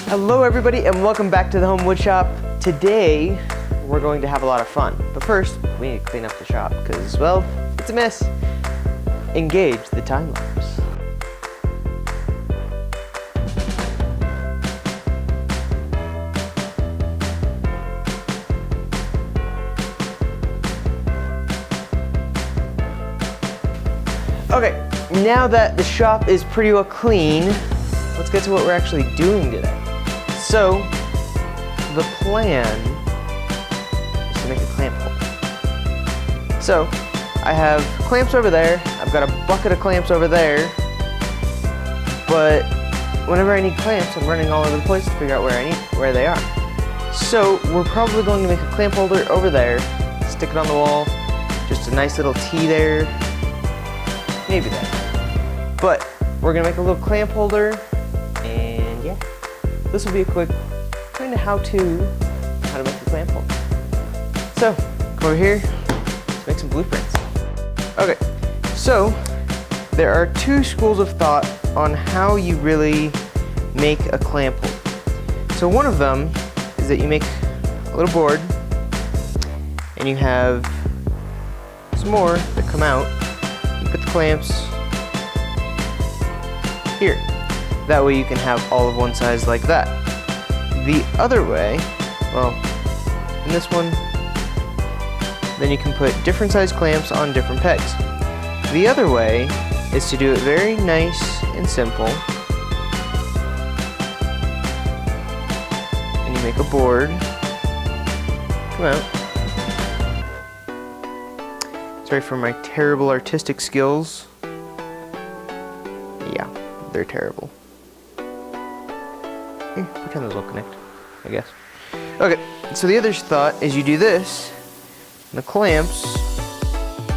Hello everybody and welcome back to the Home Wood Shop. Today we're going to have a lot of fun, but first we need to clean up the shop because, well, it's a mess. Engage the time lapse. Okay, now that the shop is pretty well clean, let's get to what we're actually doing today. So, the plan is to make a clamp holder. So, I have clamps over there, I've got a bucket of clamps over there, but whenever I need clamps, I'm running all over the place to figure out where they are. So, we're probably going to make a clamp holder over there, stick it on the wall, just a nice little T there, maybe that. But, we're going to make a little clamp holder, and yeah. This will be a quick kind of how to make a clamp holder. So, come over here, let's make some blueprints. Okay, so there are two schools of thought on how you really make a clamp holder. So one of them is that you make a little board and you have some more that come out. You put the clamps here. That way you can have all of one size like that. The other way, well, in this one, then you can put different size clamps on different pegs. The other way is to do it very nice and simple. And you make a board. Come out. Sorry for my terrible artistic skills. Yeah, they're terrible. Pretend those will connect, I guess. Okay, so the other thought is you do this, and the clamps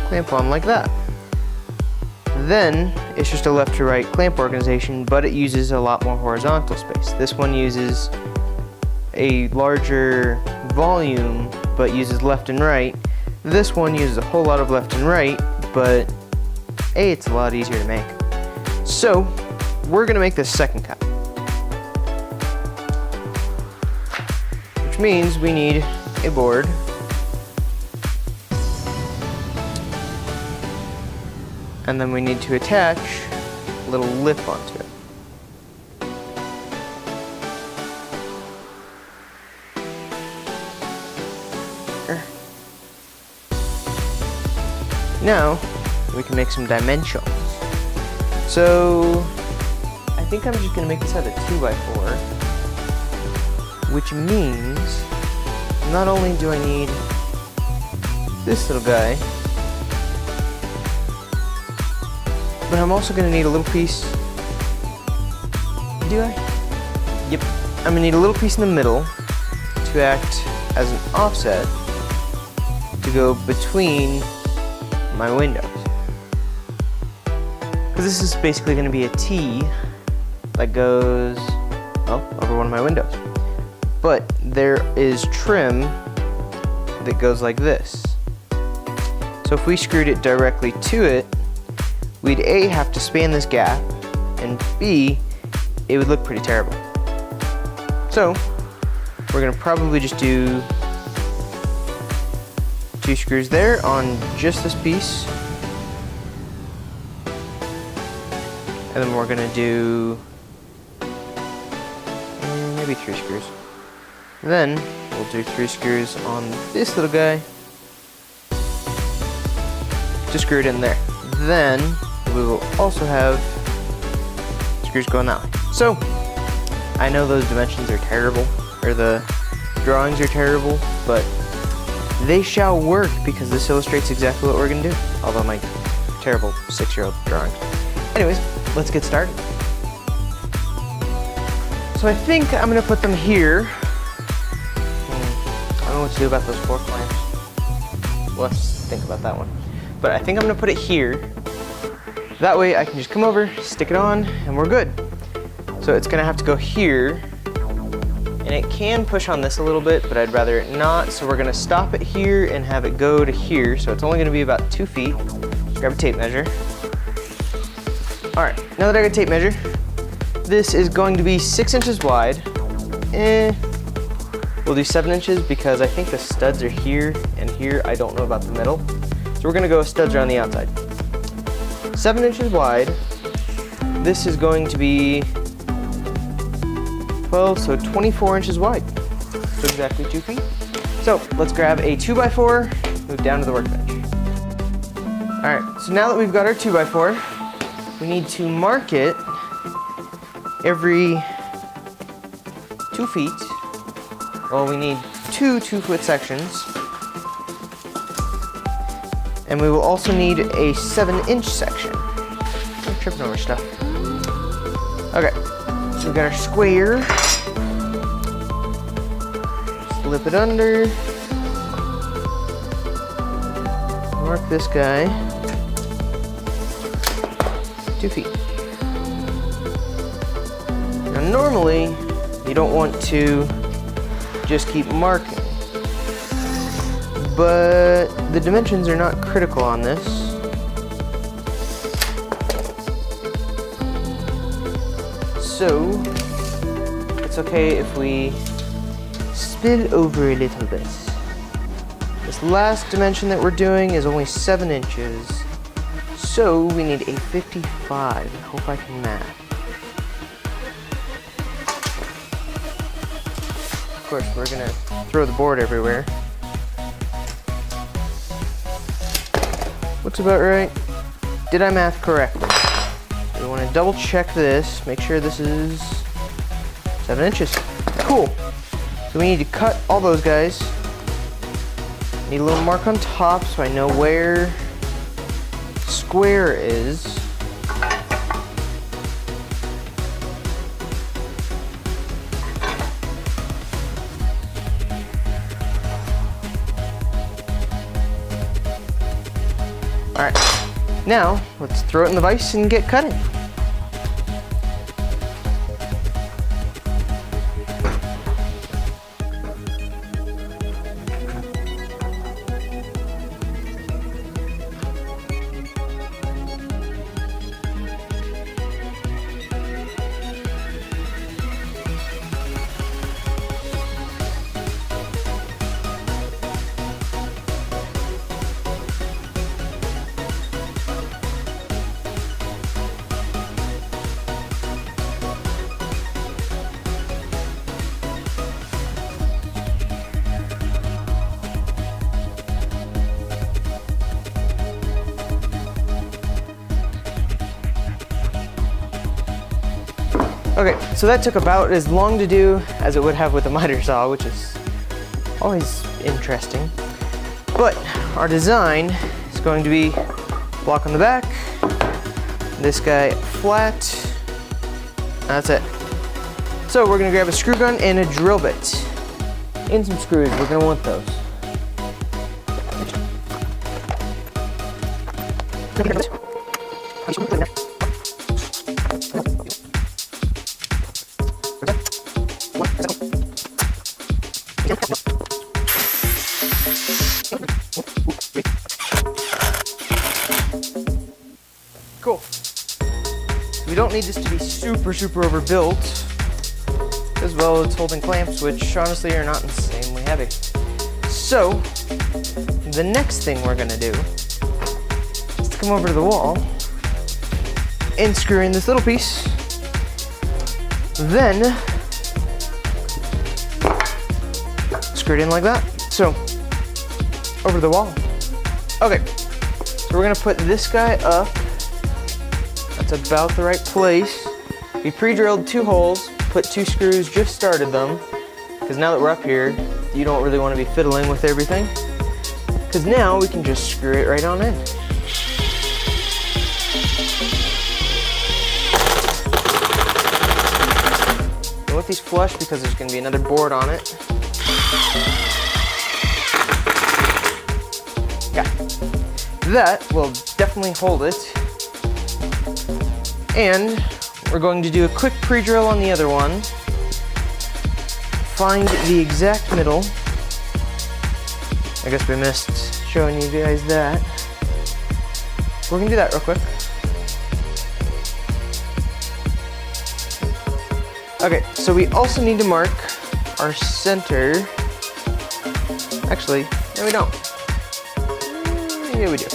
clamp on like that. Then, it's just a left to right clamp organization, but it uses a lot more horizontal space. This one uses a larger volume, but uses left and right. This one uses a whole lot of left and right, but it's a lot easier to make. So, we're gonna make the second kind. Which means we need a board, and then we need to attach a little lip onto it. Now we can make some dimensions. So I think I'm just going to make this out of 2x4. Which means, not only do I need this little guy, but I'm also going to need a little piece. Do I? Yep. I'm going to need a little piece in the middle to act as an offset to go between my windows. Because this is basically going to be a T that goes, well, over one of my windows. But there is trim that goes like this. So if we screwed it directly to it, we'd A, have to span this gap, and B, it would look pretty terrible. So we're gonna probably just do 2 screws there on just this piece. And then we're gonna do maybe 3 screws. Then we'll do 3 screws on this little guy to screw it in there. Then we will also have screws going that way. So I know those dimensions are terrible, or the drawings are terrible, but they shall work because this illustrates exactly what we're gonna do. Although my terrible 6-year-old drawings. Anyways, let's get started. So I think I'm gonna put them here. I don't know what to do about those 4 clamps. Let's think about that one. But I think I'm gonna put it here. That way I can just come over, stick it on, and we're good. So it's gonna have to go here. And it can push on this a little bit, but I'd rather it not. So we're gonna stop it here and have it go to here. So it's only gonna be about 2 feet. Grab a tape measure. All right, now that I got a tape measure, this is going to be 6 inches wide We'll do 7 inches because I think the studs are here and here. I don't know about the middle. So we're gonna go with studs around the outside. 7 inches wide. This is going to be 12, so 24 inches wide. So exactly 2 feet. So let's grab a 2x4, move down to the workbench. All right, so now that we've got our 2x4, we need to mark it every 2 feet. Well, we need 2 2-foot sections. And we will also need a 7-inch section. I'm tripping over stuff. Okay, so we got our square. Slip it under. Mark this guy. 2 feet. Now normally, you don't want to just keep marking, but the dimensions are not critical on this. So, it's okay if we spill over a little bit. This last dimension that we're doing is only 7 inches. So we need a 55. I hope I can math. Of course, we're gonna throw the board everywhere. Looks about right. Did I math correctly? We want to double check this, make sure this is 7 inches. Cool. So we need to cut all those guys. Need a little mark on top so I know where square is. All right, now let's throw it in the vise and get cutting. Okay, so that took about as long to do as it would have with a miter saw, which is always interesting. But our design is going to be block on the back, this guy flat, that's it. So we're gonna grab a screw gun and a drill bit. And some screws, we're gonna want those. Cool. We don't need this to be super overbuilt, as well as holding clamps, which honestly are not insanely heavy. So, the next thing we're gonna do is to come over to the wall and screw in this little piece. Then, screw it in like that. So, over the wall. Okay, so we're gonna put this guy up. That's about the right place. We pre-drilled 2 holes, put 2 screws, just started them. Because now that we're up here, you don't really want to be fiddling with everything. Because now we can just screw it right on in. I want these flush because there's going to be another board on it. Yeah, that will definitely hold it. And we're going to do a quick pre-drill on the other one. Find the exact middle. I guess we missed showing you guys that. We're gonna do that real quick. Okay, so we also need to mark our center. Actually, no, we don't. Yeah, we do.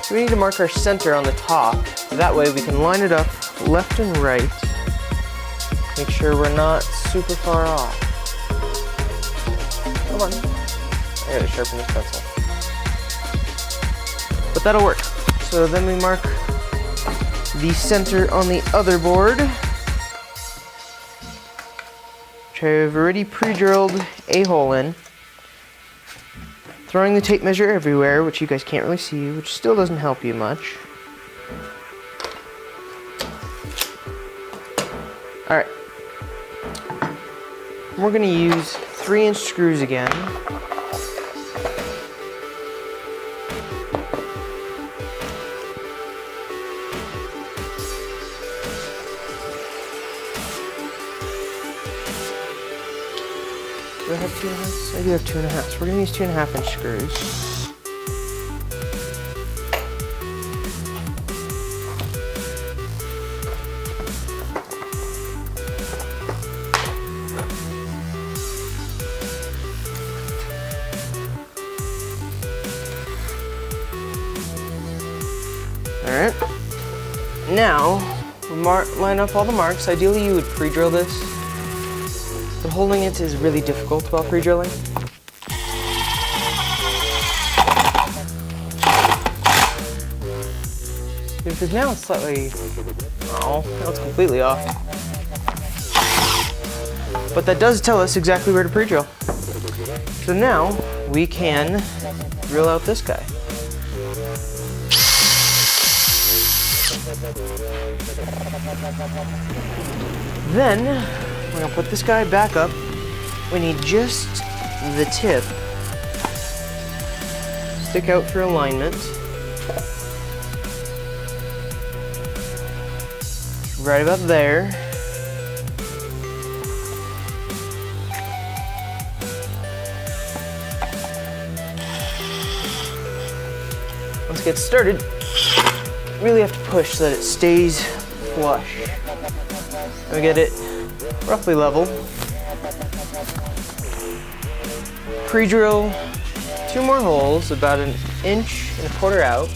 So we need to mark our center on the top. That way we can line it up left and right. Make sure we're not super far off. Come on. I gotta sharpen this pencil. But that'll work. So then we mark the center on the other board, which I've already pre-drilled a hole in. Throwing the tape measure everywhere, which you guys can't really see, which still doesn't help you much. Alright. We're going to use 3-inch screws again. Do I have 2.5? I do have 2.5. So we're going to use 2.5-inch screws. Alright. Now, line up all the marks. Ideally, you would pre-drill this. But holding it is really difficult while pre-drilling. Because now it's slightly, now it's completely off. But that does tell us exactly where to pre-drill. So now we can drill out this guy. Then we're gonna put this guy back up. We need just the tip. Stick out for alignment. Right about there. Let's get started. Really have to push so that it stays flush. And we get it roughly level. Pre-drill 2 more holes, about 1.25 inches out.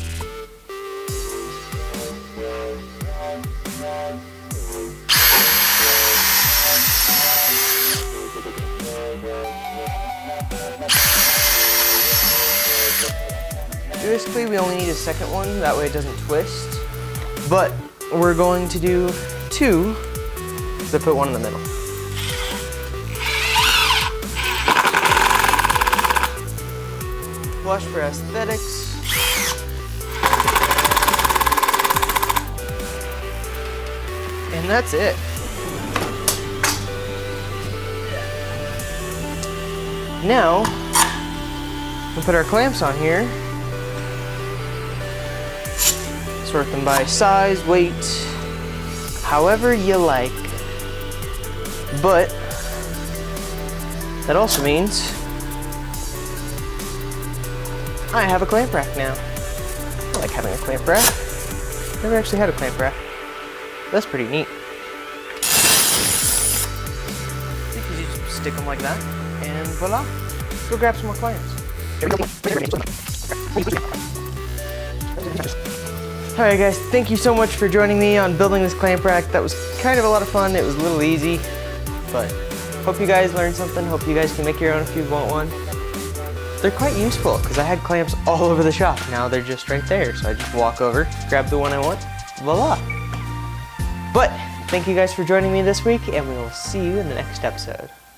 Basically, we only need a second one, that way it doesn't twist. But we're going to do 2, so put 1 in the middle. Flush for aesthetics. And that's it. Now, we'll put our clamps on here. Sort them by size, weight, however you like. But that also means I have a clamp rack now. I like having a clamp rack. Never actually had a clamp rack. That's pretty neat. You can just stick them like that, and voila. Let's go grab some more clamps. Alright guys, thank you so much for joining me on building this clamp rack. That was kind of a lot of fun. It was a little easy, but hope you guys learned something. Hope you guys can make your own if you want one. They're quite useful because I had clamps all over the shop. Now they're just right there. So I just walk over, grab the one I want, voila. But thank you guys for joining me this week, and we will see you in the next episode.